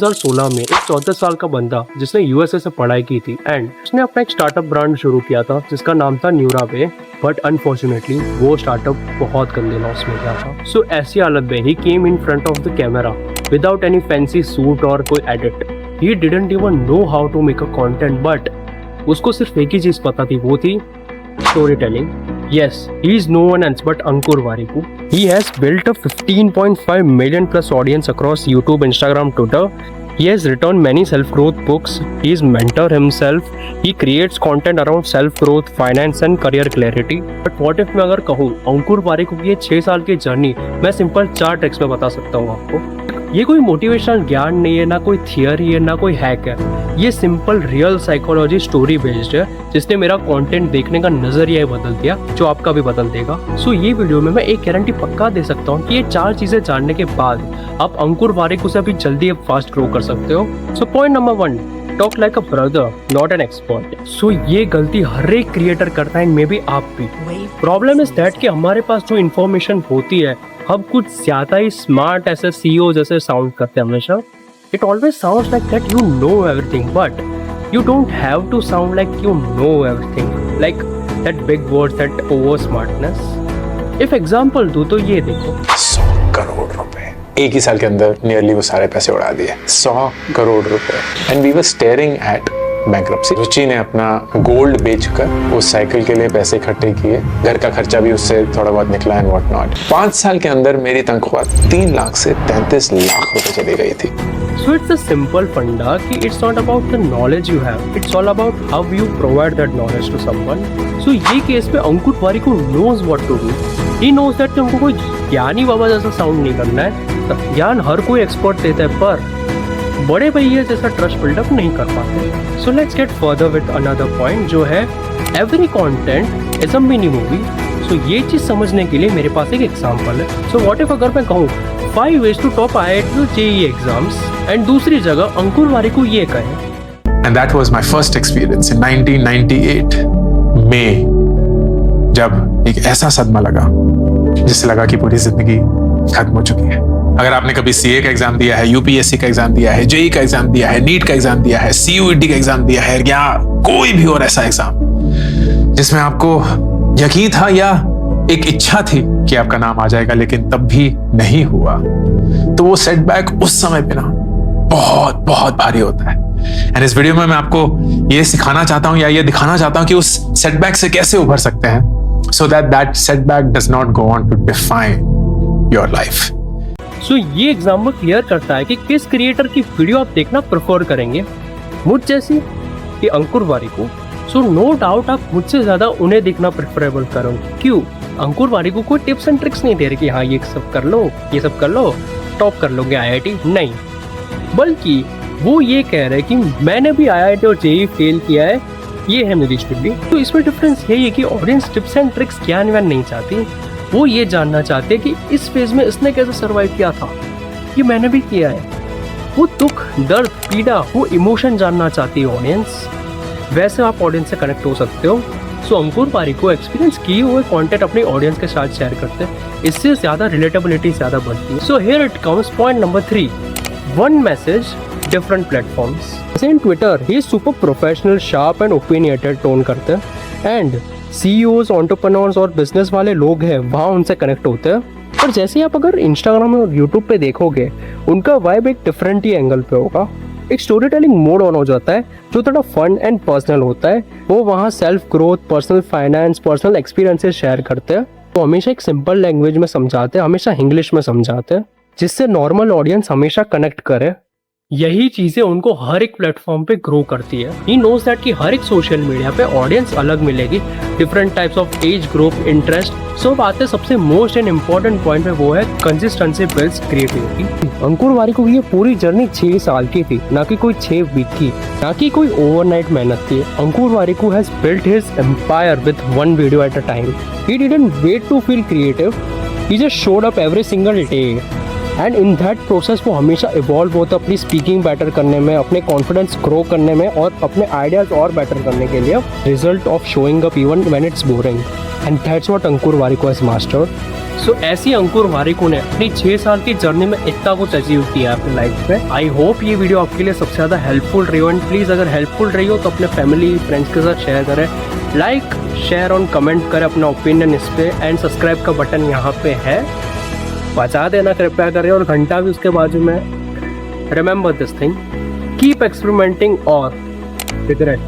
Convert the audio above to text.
2016 में एक 14 साल का बंदा जिसने यूएसए से पढ़ाई की थी एंड उसने अपना एक स्टार्टअप ब्रांड शुरू किया था जिसका नाम था न्यूरावे। बट अनफॉर्चुनेटली वो स्टार्टअप बहुत गंदे लॉस में गया था। सो ऐसी हालत में he came in front of the camera without any fancy suit और कोई edit. He didn't even know how to make a content, but उसको सिर्फ एक ही चीज पता थी, वो थी storytelling. Yes, he is no one else but Ankur Warikoo. He has built a 15.5 million plus audience across YouTube, Instagram, Twitter. He has written many self-growth books. He is mentor himself. He creates content around self-growth, finance and career clarity. But what if मैं अगर कहूँ अंकुर वारिकू की ये 6 साल की journey मैं simple 4 tricks में बता सकता हूँ आपको। ये कोई मोटिवेशनल ज्ञान नहीं है, ना कोई थियरी है, ना कोई हैक है। ये simple real psychology story based है जिसने मेरा कंटेंट देखने का नजरिया ही बदल दिया, जो आपका भी बदल देगा। सो ये वीडियो में मैं एक गारंटी पक्का दे सकता हूँ कि ये 4 चीजें जानने के बाद आप अंकुर वारिकू से भी जल्दी फास्ट ग्रो कर सकते हो। So point number 1, talk like a brother not an expert. So ये गलती हर एक क्रिएटर करता है, मे बी आप भी। प्रॉब्लम इज दैट कि हमारे पास जो इन्फॉर्मेशन होती है हम कुछ ज्यादा ही स्मार्ट ऐसे सीईओ जैसे साउंड करते हैं हमेशा। It always sounds like that you know everything, but you don't have to sound like you know everything, like that big words, that over smartness. If example दूं तो ये देखो, 100 करोड़ रुपए एक ही साल के अंदर नियरली वो सारे पैसे उड़ा दिए। 100 करोड़ रुपए and we were staring at bankruptcy. Ruchi ने अपना गोल्ड बेचकर उस साइकिल के लिए पैसे इकट्ठे किए, घर का खर्चा भी उससे थोड़ा बहुत निकला एंड व्हाट नॉट। 5 साल के अंदर मेरी तनख्वाह 3 लाख से 33 लाख रुपए चली गई थी। So it's a simple funda कि it's not about the knowledge you have, it's all about how you provide that knowledge to someone. So ये केस में अंकुर Warikoo knows what to do. He knows that तुमको कोई ज्ञानी बाबा जैसा sound नहीं करना है। ज्ञान हर कोई एक्सपर्ट देता है, पर बड़े भैया जैसा ट्रस्ट बिल्डअप नहीं कर पाते। So let's get further with another point, जो है every content is a mini movie. So ये चीज समझने के लिए मेरे पास एक एग्जांपल है। सो व्हाट इफ अगर मैं कहूँ 5 ways to top IIT JEE exams and दूसरी जगह अंकुर वारिकू ये कहे। And that was my first experience in 1998 में, जब एक ऐसा सदमा लगा जिससे लगा कि पूरी जिंदगी खत्म हो चुकी है। अगर आपने कभी सीए का एग्जाम दिया है, यूपीएससी का एग्जाम दिया है, जेई का एग्जाम दिया है, नीट का एग्जाम दिया है, सीयूईटी का एग्जाम दिया है, या कोई भी और ऐसा एग्जाम जिसमें आपको यकीन था या एक इच्छा थी कि आपका नाम आ जाएगा, लेकिन तब भी नहीं हुआ, तो वो सेटबैक उस समय पे ना बहुत बहुत भारी होता है। एंड इस वीडियो में मैं आपको ये सिखाना चाहता हूं या ये दिखाना चाहता हूं कि उस सेटबैक से कैसे उभर सकते हैं, so that setback does not go on to define your life. So ये एग्जाम्पल क्लियर करता है कि किस क्रिएटर की वीडियो आप देखना प्रेफर करेंगे, मुझ जैसी कि अंकुर वारिकू। सो नो डाउट आप मुझसे ज्यादा उन्हें देखना प्रेफरेबल करोगे। क्यों? अंकुर वारिकू कोई टिप्स एंड ट्रिक्स नहीं दे रहे कि हाँ ये सब कर लो, ये सब कर लो, टॉप कर लोगे आईआईटी, नहीं। बल्कि वो ये कह रहे हैं कि मैंने भी आईआईटी और जेईई फेल किया है, ये है मेरी स्टोरी। तो इसमें डिफरेंस यही है कि ऑडियंस टिप्स एंड ट्रिक्स ज्ञान नहीं चाहती, वो ये जानना चाहते हैं कि इस फेज में इसने कैसे सरवाइव किया था, ये मैंने भी किया है। वो दुख, दर्द, पीड़ा, वो इमोशन जानना चाहती है ऑडियंस। वैसे आप ऑडियंस से कनेक्ट हो सकते हो। सो अंकुर वारिकू एक्सपीरियंस किए हुए कंटेंट अपनी ऑडियंस के साथ शेयर करते हैं, इससे ज्यादा रिलेटेबिलिटी ज्यादा बढ़ती है। So here it comes point number 3, one message different platforms. जैसे इन ट्विटर ही super professional, sharp and opinionated tone करते हैं, एंड सीईओज, एंटरप्रेन्योर्स और बिजनेस वाले लोग हैं वहाँ उनसे कनेक्ट होते हैं। और जैसे आप अगर इंस्टाग्राम और यूट्यूब पे देखोगे, उनका वाइब एक डिफरेंट ही एंगल पे होगा। एक स्टोरी टेलिंग मोड ऑन हो जाता है जो थोड़ा फन एंड पर्सनल होता है। वो वहाँ self growth, personal finance, personal experiences share करते हैं। तो हमेशा एक सिंपल लैंग्वेज में समझाते हैं, हमेशा इंग्लिश में समझाते हैं, जिससे नॉर्मल ऑडियंस हमेशा कनेक्ट करे। यही चीजें उनको हर एक प्लेटफॉर्म पे ग्रो करती है। ही नोज दैट कि हर एक सोशल मीडिया पे ऑडियंस अलग मिलेगी, different types of age group, interest. So बात है सबसे मोस्ट एंड इम्पोर्टेंट पॉइंट पे, वो है कंसिस्टेंसी बिल्ड्स क्रिएटिविटी। अंकुर वारिकू की ये पूरी जर्नी 6 साल की थी, ना कि कोई 6 वीक की, ना कि कोई ओवरनाइट मेहनत थी। Ankur Warikoo has built his empire with one video at a time. He didn't wait to feel creative, he just showed up every single day and in that process वो हमेशा इवॉल्व होता है अपनी स्पीकिंग बेटर करने में, अपने कॉन्फिडेंस ग्रो करने में और अपने आइडियाज़ और बेटर करने के लिए, result of showing up even when it's boring, and that's what Ankur Warikoo has mastered. So ऐसी अंकुर वारिको ने अपनी 6 साल की जर्नी में इतना कुछ अचीव किया अपनी लाइफ में। आई होप ये वीडियो आपके लिए सबसे ज़्यादा हेल्पफुल रही हो, एंड प्लीज़ अगर हेल्पफुल रही हो तो अपने फैमिली फ्रेंड्स के साथ शेयर करें, लाइक शेयर और कमेंट करें अपना ओपिनियन इस पर, एंड सब्सक्राइब का बटन यहाँ पे है, बचा देना कृपया करें, और घंटा भी उसके बाजू में। Remember this thing, keep experimenting और रिग्रेट